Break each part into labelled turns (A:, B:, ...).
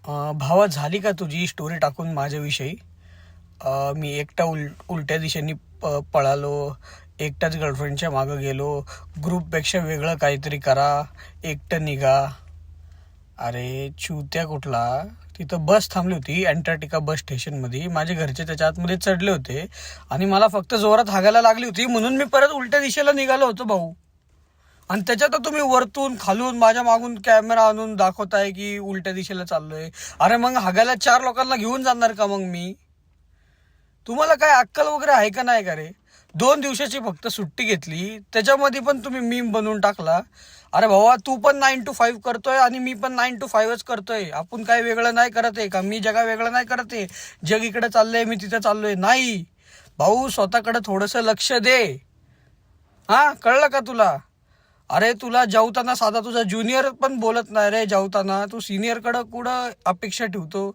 A: भावा, झाली का तुझी स्टोरी टाकून माझ्याविषयी? मी एकटा उलट्या दिशेने पळालो, एकटाच गर्लफ्रेंडच्या मागं गेलो, ग्रुपपेक्षा वेगळं काहीतरी करा, एकटं निघा. अरे चुत्या कुठला! तिथं बस थांबली होती अँटार्क्टिका बस स्टेशनमध्ये. माझे घरचे त्याच्या आतमध्ये चढले होते आणि मला फक्त जोरात हागायला लागली होती म्हणून मी परत उलट्या दिशेला निघालो होतो भाऊ. आणि त्याच्यात तुम्ही वरतून खालून माझ्या मागून कॅमेरा आणून दाखवताय की उलट्या दिशेला चाललोय. अरे मग हागायला 4 लोकांना घेऊन जाणार का मग मी? तुम्हाला काय अक्कल वगैरे आहे का नाही का रे? 2 दिवसाची फक्त सुट्टी घेतली, त्याच्यामध्ये पण तुम्ही मीम बनवून टाकला. अरे भावा, तू पण 9 to 5 करतोय आणि मी पण 9 to 5च करतोय. आपण काय वेगळं नाही करत आहे का? मी जगा वेगळं नाही करत आहे. जग इकडे चाललंय, मी तिथे चाललोय नाही. भाऊ, स्वतःकडे थोडंसं लक्ष दे. हा, कळलं का तुला? अरे तुला जेवताना साधा तुझा ज्युनियर पण बोलत नाही रे. जेवताना तू सिनियरकडं कुठं अपेक्षा ठेवतो?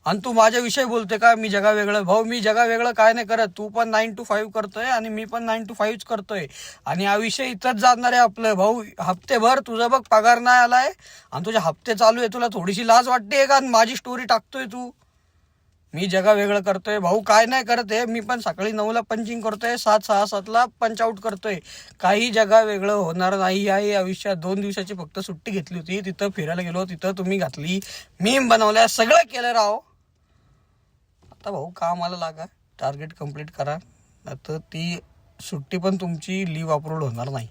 A: आणि तू माझ्याविषयी बोलते का मी जगा वेगळं? भाऊ, मी जगा वेगळं काय नाही करत. तू पण 9 to 5 करतोय आणि मी पण 9 to 5 करतोय. आणि हा विषय इथंच जाणार आहे आपलं. भाऊ, हप्तेभर तुझा बघ पगार नाही आलाय आणि तुझे हप्ते चालू आहे. तुला थोडीशी लाज वाटते का? माझी स्टोरी टाकतोय तू. मी जगा वेगळं करतोय. भाऊ, काय नाही करत आहे. मी पण सकाळी 9ला पंचिंग करतोय, 7:07ला पंच आउट करतोय. काही जगा वेगळं होणार नाही आहे आयुष्यात. 2 दिवसाची फक्त सुट्टी घेतली होती, तिथं फिरायला गेलो, तिथं तुम्ही घातली, मीम बनवल्या, सगळं केलं राव. आता भाऊ कामाला लागा, टार्गेट कम्प्लीट करा, आता ती सुट्टी पण तुमची लीव अप्रूव्ड होणार नाही.